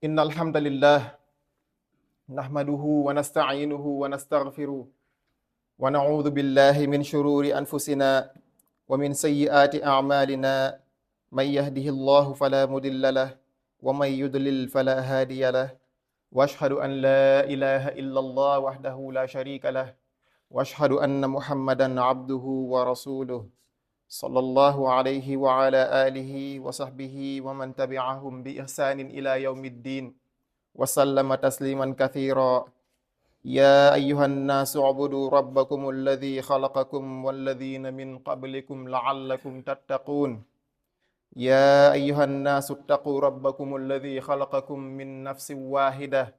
إن الحمد لله نحمده ونستعينه ونستغفره ونعوذ بالله من شرور أنفسنا ومن سيئات أعمالنا من يهده الله فلا مضل له ومن يضلل فلا هادي له وأشهد أن لا إله إلا الله وحده لا شريك له وأشهد أن محمدا عبده ورسوله صلى الله عليه وعلى آله وصحبه ومن تبعهم بإحسان إلى يوم الدين وسلم تسليما كثيرا يا أيها الناس اعبدوا ربكم الذي خلقكم والذين من قبلكم لعلكم تتقون يا أيها الناس اتقوا ربكم الذي خلقكم من نفس واحدة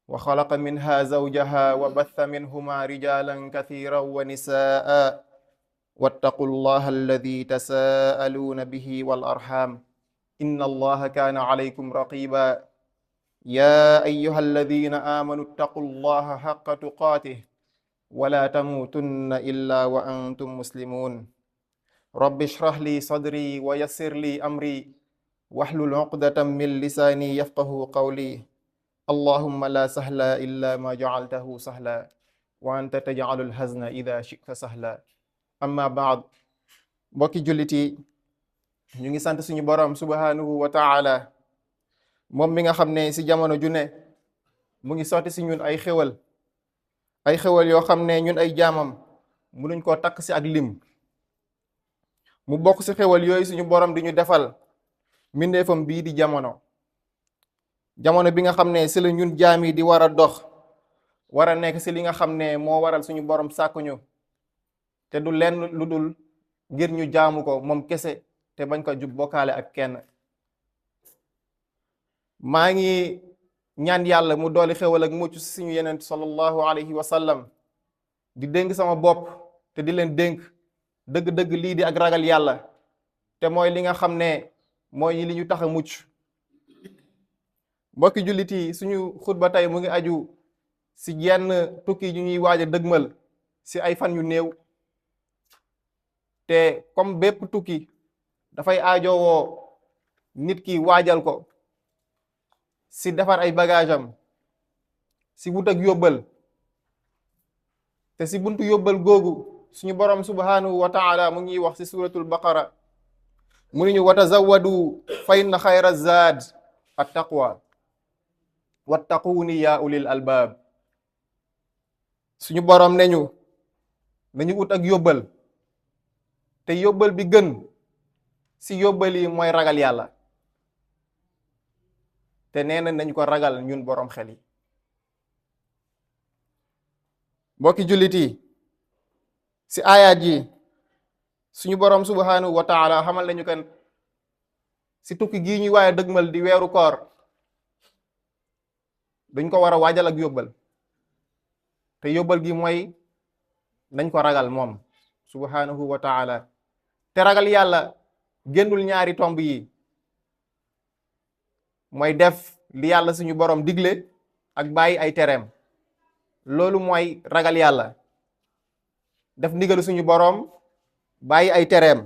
وخلق منها زوجها وبث منهما رجالا كثيرا ونساء واتقوا الله الذي تساءلون به والأرحام إن الله كان عليكم رقيبا يا أيها الذين آمنوا اتقوا الله حق تقاته ولا تموتن إلا وأنتم مسلمون رب اشرح لي صدري ويسر لي أمري واحلل عقدة من لساني يفقه قولي اللهم لا سهل إلا ما جعلته سهلا وأنت تجعل الحزن إذا شئت سهلا amma baad mbokki jullit yi ñu ngi sant suñu borom subhanahu wa taala moom mi nga xam ne si jamono ju ne mu ngi sotti si ñun ay xewal yoo xam ne ñun ay jaamam munuñ koo takk si ak lim mu bokk si xewal yooyu suñu borom di ñu defal mbindeefam bii di jamono bi nga xam ne si la ñun jaam yi di war a dox war a nekk si li nga xam ne moo waral suñu borom sàkkuñu te du lenn lu dul ngir ñu jaamu ko moom kese te bañ ko jub bokkaale ak kenn maa ngi ñaan yàlla mu dooli xewal ak mucc si suñu yeneen sallallahu alayhi wa sallam di dénk sama bopp te di leen dénk dëgg-dëgg lii di ak ragal yàlla te mooy li nga xam ne mooy li ñu tax a mucc mbokki jullit yi suñu xutba tey mu ngi aju si yenn tukki yu ñuy waaj a dëgmal si ay fan yu néew te comme bépp tukki dafay aajowoo nit ki waajal ko si defar ay bagage am si wut ak yóbbal te si buntu yóbbal googu suñu borom subhanahu wa taala mu ngi wax si suratul baqara mu ni ñu wa tazawwadu fa inna xayra zaad at taqwa wattaquuni ya ulil albaab suñu borom ne ñu nañu ut ak yóbbal te yóbbal bi gën si yóbbal yi mooy ragal yàlla te nee na nañ ko ragal ñun borom xel yi mbokki jullit yi si aayaat yi suñu borom subhanahu wa taala xamal nañu kan si tukki gii ñuy waaye dëgmal di weeru koor dañ ko war a waajal ak yóbbal te yóbbal gi mooy nañ ko ragal moom subhanahu wa taala te ragal yàlla génnul ñaari tomb yi mooy def li yàlla suñu borom digle ak bàyyi ay tereem loolu mooy ragal yàlla def ndigalu suñu borom bàyyi ay tereem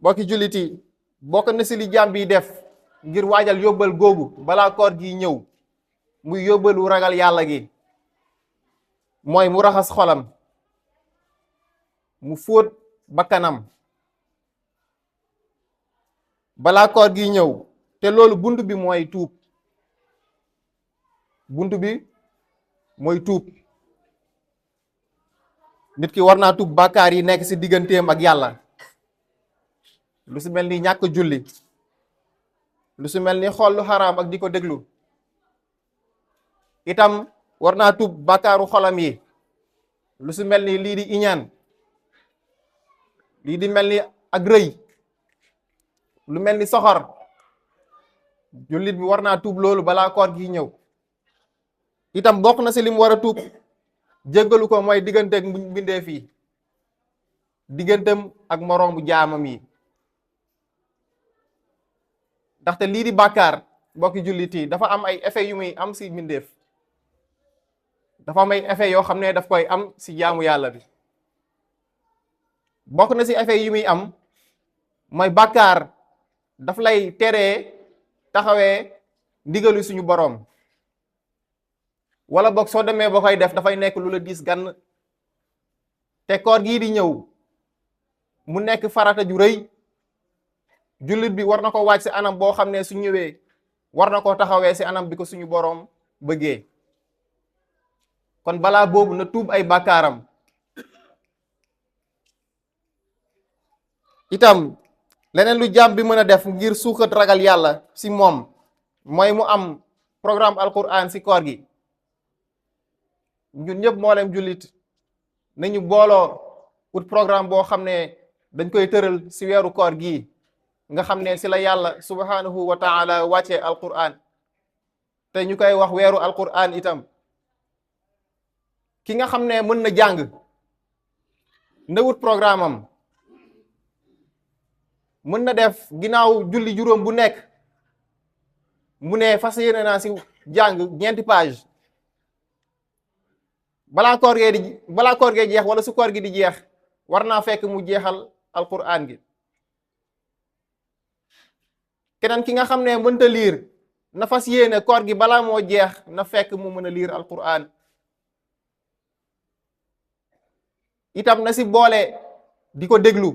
bokki jullit yi bokk na si li jaam bi def ngir waajal yóbbal googu balaa koor gi ñëw muy yóbbalu ragal yàlla gi mooy mu raxas xolam mu fóot bakkanam balaa koor gi ñëw te loolu bunt bi mooy tuub nit ki war naa tuub bàkkaar yi nekk ci digganteem ak yàlla lu ci mel ni ñàkk julli lu ci mel ni xool lu xaraam ak di ko déglu itam war naa tuub bàkkaaru xolam yi lu ci mel ni lii di iñaan lii di mel ni ak rëy lu mel ni soxor jullit bi war naa tuub loolu balaa koor gi ñëw itam bokk na ci lim war a tuub jéggalu ko mooy digganteeg mbindeef yi digganteem ak moroomu jaamam yi ndaxte lii di bàkkaar mbokki jullit yi dafa am ay effet yu muy am ci mbindeef dafa am ay effet yoo xam ne daf koy am ci jaamu yàlla bi bokk na ci effet yu muy am mooy bàkkaar daf lay teree taxawee ndigalu suñu boroom wala boog soo demee ba koy def dafay nekk lu la diis gann te koor gii di ñëw mu nekk farata ju rëy jullit bi war na ko waaj ci anam boo xam ne su ñëwee war na koo taxawee ci anam bi ko suñu boroom bëggee kon balaa boobu na tuub ay bàkkaaram itam leneen lu jaam bi mën a def ngir suuxat ragal yàlla ci moom mooy mu am programme alquran ci koor gi ñun ñëpp mboolem jullit nañu booloo ut programme boo xam ne dañ koy tëral ci weeru koor gi nga xam ne ci la yàlla subhanahu wa taala wàccee alquran te ñu koy wax weeru alquran itam ki nga xam ne mën na jàng na wut programme am mën na def ginnaaw julli juróom bu nekk mu ne fas yéene naa ci jàng 9 page balaa koor gee jeex wala su koor gi di jeex war naa fekk mu jeexal alquran gi keneen ki nga xam ne mënta liir na fas yéene koor gi balaa moo jeex na fekk mu mën a liir alquran itam na ci boole di ko déglu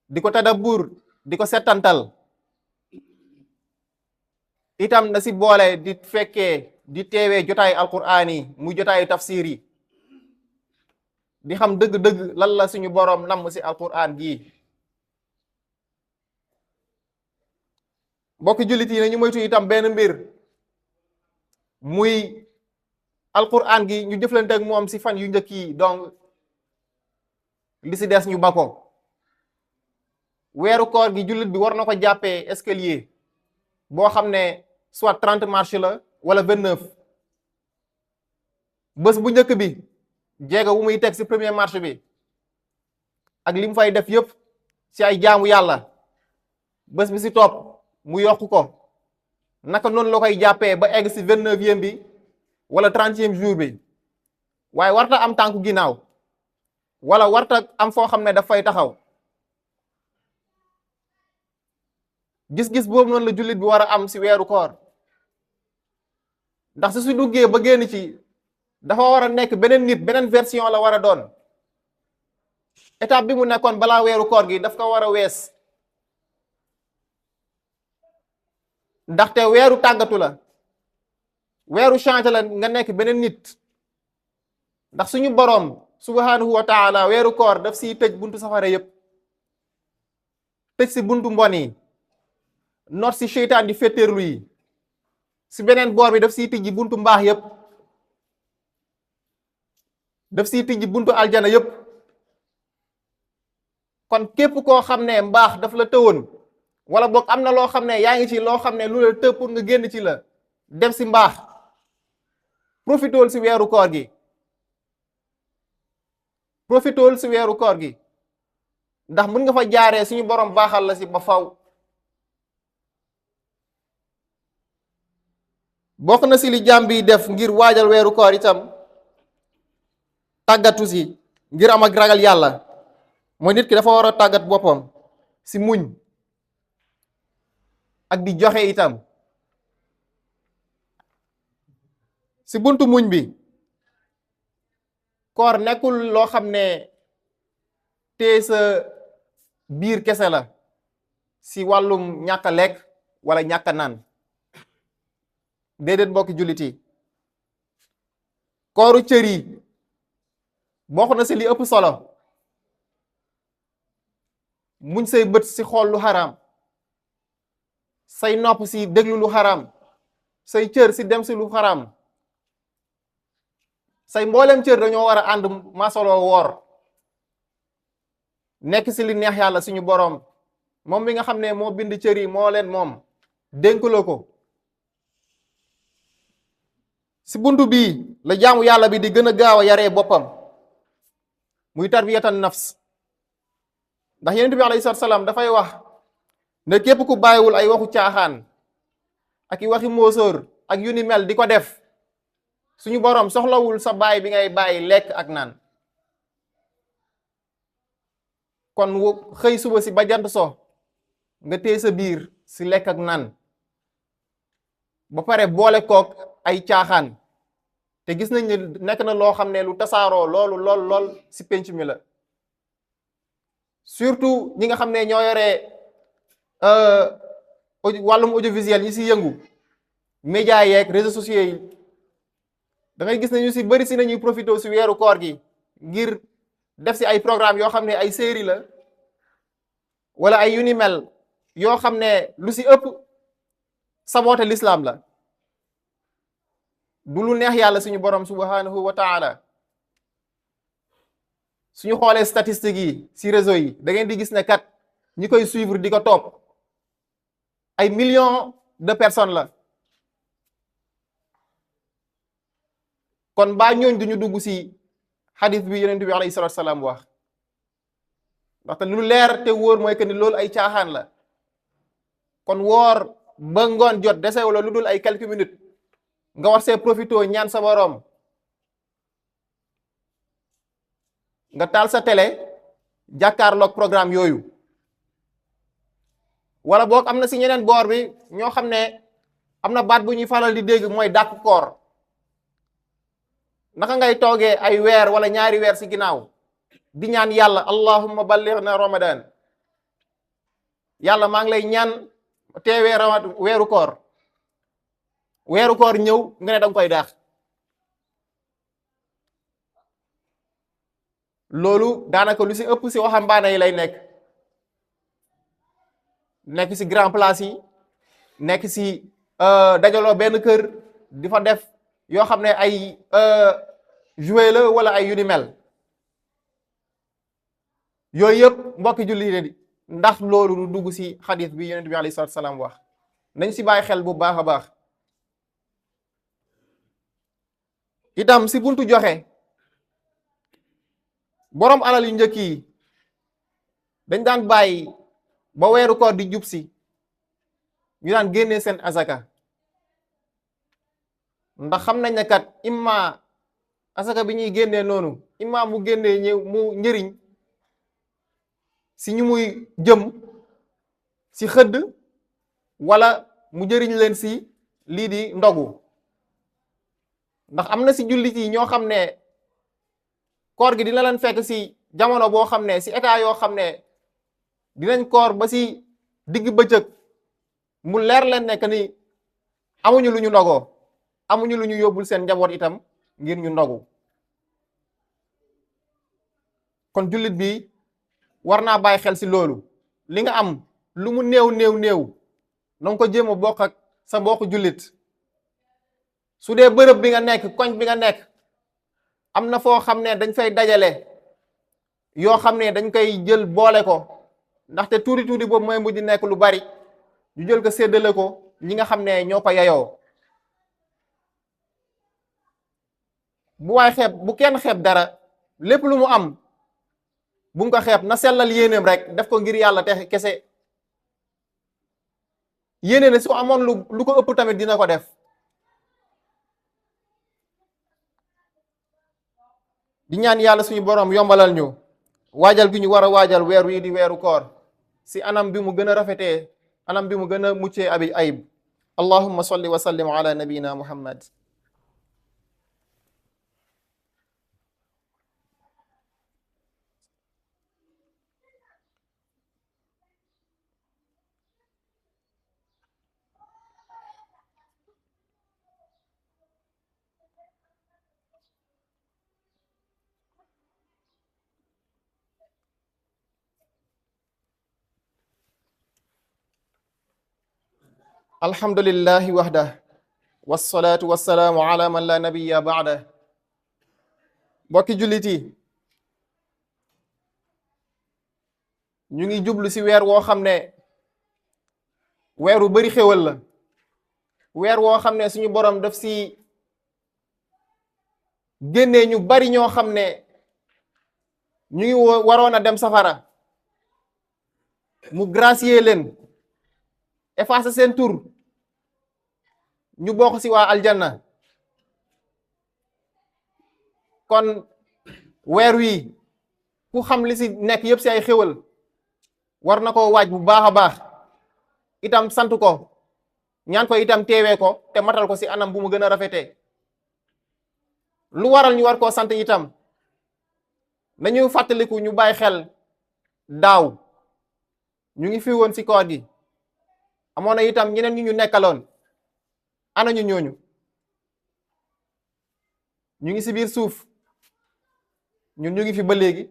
di ko tadabbur di ko settantal itam na ci boole di fekkee di teewee jotaay alquraan yi muy jotaayu tafsir yi di xam dëgg-dëgg lan la suñu boroom namm ci alquraan gii mbokki jullit yi nañu moytu itam benn mbir muy alquraan gi ñu jëflante ak moom ci fan yu njëkk yi donc li ci des ñu ba ko weeru koor gi jullit bi war na ko jàppee escalier boo xam ne soit 30 marche la wala 29 bés bu njëkk bi jéego wu muy teg ci premier marche bi ak li mu fay def yépp ci ay jaamu yàlla bés bi ci topp mu yokk ko naka noonu la koy jàppee ba egg ci 29e bi wala 30e jour bi waaye warta am tànku ginnaaw wala warta am foo xam ne daf fay taxaw gis-gis boobu noonu la jullit bi war a am ci weeru koor ndax su duggee ba génn ci dafa war a nekk beneen nit beneen version la war a doon étape bi mu nekkoon balaa weeru koor gi daf ko war a wees ndaxte weeru tàggatu la weeru change la nga nekk beneen nit ndax suñu boroom subhanahu wa taala weeru koor daf siy tëj buntu safara yépp tëj si buntu mbon yi noot si seytaan di féttéerlu yi si beneen boor bi daf siy tijji buntu mbaax yépp daf siy tijji buntu aljana yépp kon képp koo xam ne mbaax daf la tëwoon wala boog am na loo xam ne yaa ngi ci loo xam ne lu la të pour nga génn ci la dem si mbaax profitool si weeru koor gi profitool si weeru koor gi ndax mën nga fa jaaree suñu borom baaxal la si ba faw bokk na si li jaam bi def ngir waajal weeru koor itam tàggatu si ngir am ak ragal yàlla mooy nit ki dafa war a tàggat boppam si muñ ak di joxe itam si buntu muñ bi koor nekkul loo xam ne tee sa biir kese la si wàllum ñàkk a lekk wala ñàkk a naan déedéet mbokki jullit yi kooru cër yi bokk na si li ëpp solo muñ say bët si xool lu xaraam say nopp si déglu lu xaraam say cër si dem si lu xaraam say mboolem cër dañoo war a ànd masoloo woor nekk si li neex yàlla suñu boroom moom mi nga xam ne moo bind cër yi moo leen moom dénkuloo ko si buntu bii la jaamu yàlla bi di gën a gaaw a yaree boppam muy tarbiyatan nafs ndax yonent bi alayhi salaam dafay wax ne képp ku bàyyiwul ay waxu caaxaan ak i waxi móosóor ak yu ni mel di ko def suñu boroom soxlawul sa baay bi ngay bàyyi lekk ak naan kon xëy suba si ba jant so nga téye sa biir si lekk ak naan ba pare boole kook ay caaxaan te gis nañ ne nekk na loo xam ne lu tasaaroo lool si penc mi la surtout ñi nga xam ne ñoo yore wàllum audiovisuel ñi si yëngu média yeeg réseaux sociaux yi da ngay gis ne ñu si bëri si nañuy profité si weeru koor gi ngir def si ay programme yoo xam ne ay série la wala ay yu ni mel yoo xam ne lu si ëpp saboote l'islam la du lu neex yàlla suñu borom subhanahu wa taala suñu xoolee statistiques yi si réseau yi da ngeen di gis ne kat ñi koy suivre di ko topp ay millions de personnes la kon baa ñooñ duñu dugg si xadis bi yonent bi alayhi salatu salaam wax ndaxte lu leer te wóor mooy que ni loolu ay caaxaan la kon woor ba ngoon jot desew la lu dul ay quelques minutes nga war see profité ñaan sa borom nga taal sa télé jàkkaarloog programme yooyu wala boog am na si ñeneen boor bi ñoo xam ne am na baat bu ñuy faral di dégg mooy dàq koor naka ngay toogee ay weer wala ñaari weer si ginnaaw di ñaan yàlla allahumma ballighna ramadan yàlla maa ngi lay ñaan teewee weeru koor ñëw nga ne danga koy daax loolu daanaka lu si ëpp si waxambaane yi lay nekk si grand place yi nekk si dajaloo benn kër di fa def yoo xam ne ay jouet la wala ay yu ni mel yooyu yëpp mbokki julli di ndax loolu du dugg si xadis bi yonent bi alayhi salaatu salaam wax nañ si bàyyi xel bu baax a baax itam si buntu joxe boroom alal yu njëkk yi dañ daan bàyyi ba weeru koor di jub si ñu daan génnee seen azaka ndax xam nañ ne kat imma azaka bi ñuy génnee noonu imma mu génnee mu njëriñ si ñu muy jëm si xëdd wala mu jëriñ leen si lii di ndogu ndax am na si jullit yi ñoo xam ne koor gi dina leen fekk si jamono boo xam ne si état yoo xam ne dinañ koor ba si digg bëccëg mu leer leen nekk ni amuñu lu ñu ndogoo amuñu lu ñu yóbbul seen njaboot itam ngir ñu ndogu kon jullit bi war naa bàyyi xel si loolu li nga am lu mu néew na nga ko jéem a bokk ak sa mbokku jullit su dee bërëb bi nga nekk koñ bi nga nekk am na foo xam ne dañ fay dajale yoo xam ne dañ koy jël boole ko ndaxte tuuti boobu mooy mujj nekk lu bari ñu jël ko séddale ko ñi nga xam ne ñoo ko yayoo bu kenn xeeb dara lépp lu mu am bu mu ko xeeb na sellal yéeneem rek def ko ngir yàlla te kese yéene ne su amoon lu ko ëpp tamit dina ko def di ñaan yàlla suñu borom yombalal ñu waajal gi ñu war a waajal weer wi di weeru koor si anam bi mu gën a rafetee anam bi mu gën a muccee ayib allahumma salli wa sallim ala nabiyina muhammad alhamdulillahi wahda wassalatu wassalaamu ala man la nabiya baada mbokki jullit yi ñu ngi jublu si weer woo xam ne weer wu bari xéwal la weer woo xam ne suñu borom daf si génnee ñu bari ñoo xam ne ñu ngi waroon a dem safara mu gracier leen effacer seen tur ñu bokk ci waa aljanna kon weer wi ku xam li ci nekk yëpp ci ay xéwal war na ko waaj bu baax a baax itam sant ko ñaan ko itam teewee ko te matal ko si anam bu mu gën a rafetee. lu waral ñu war koo sant itam nañu fàttaliku ñu bàyyi xel daaw ñu ngi fi woon si koor gi amoon na itam ñeneen ñu nekkaloon ana ñu ñooñu ñu ngi si biir suuf ñun ñu ngi fi ba léegi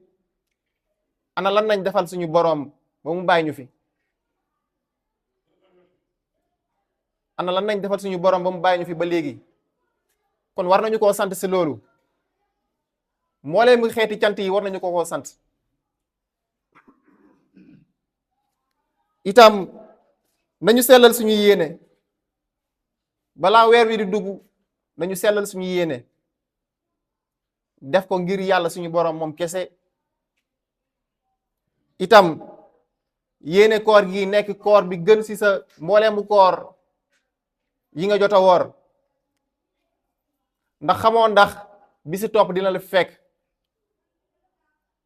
ana lan nañ defal suñu boroom ba mu bàyyi ñu fi ana lan nañ defal suñu boroom ba mu bàyyi ñu fi ba léegi kon war nañu koo sant si loolu mbooleem xeeti cant yi war nañu ko koo sant itam nañu sellal suñu yéene balaa weer wi di dugg nañu sellal suñu yéene def ko ngir yàlla suñu borom moom kese itam yéene koor gi nekk koor bi gën ci sa mbooleemu koor yi nga jot a woor ndax xamoo ndax bi ci topp dina la fekk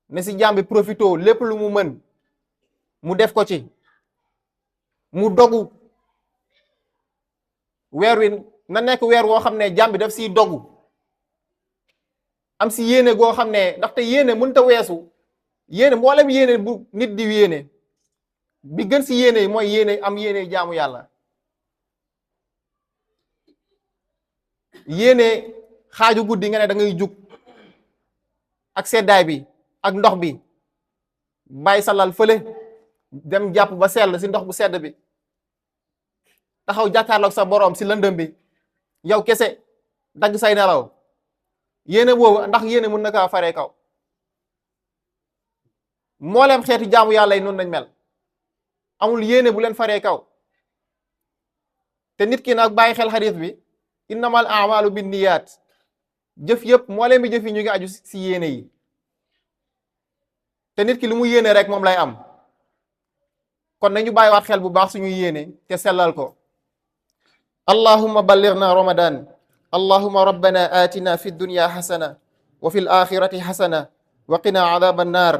ne ci jaam bi profito lépp lu mu mën mu def ko ci mu dogu weer wi na nekk weer woo xam ne jaam bi daf ciy dogu am ci yéene goo xam ne ndaxte yéene mënut a weesu yéene mboolem yéene bu nit di yéene bi gën ci yéene mooy yéene am yéene jaamu yàlla yéene xaaju guddi nga ne da ngay jug ak seddaay bi ak ndox bi bàyyi sa lal fële dem jàpp ba sell ci ndox bu sedd bi taxaw jàkkaarloog sa boroom ci lëndëm bi yow kese dagg say nelaw yéene boobu ndax yéene mën na kaa faree kaw mboolem xeeti jaamu yàlla yi noonu nañ mel amul yéene bu leen faree kaw te nit ki nag bàyyi xel xadiis bi innamal a'malu binniyaat jëf yëpp mboolem bi jëf yi ñu ngi aju ci yéene yi te nit ki lu mu yéene rek moom lay am kon nañu bàyyiwaat xel bu baax suñu yéene te sellal ko allahumma ballighna ramadan allahumma rabbana atina fi dunya hasana wa fil akhirati hasana wa qina adhaban nar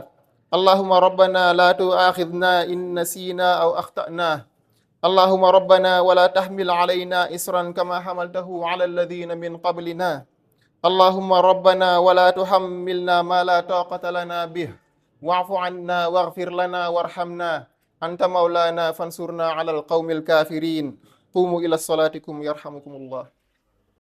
allahumma rabbana la tu'akhidhna in nasina aw akhtana allahumma rabbana wa la tahmil alayna isran kama hamaltahu ala alladhina min qablina allahumma rabbana wa la tuhammilna ma la taqata lana bih wa'fu 'anna waghfir lana warhamna anta mawlana fansurna 'ala alqawmi alkafirin qumu ila salatikum yarhamukum allah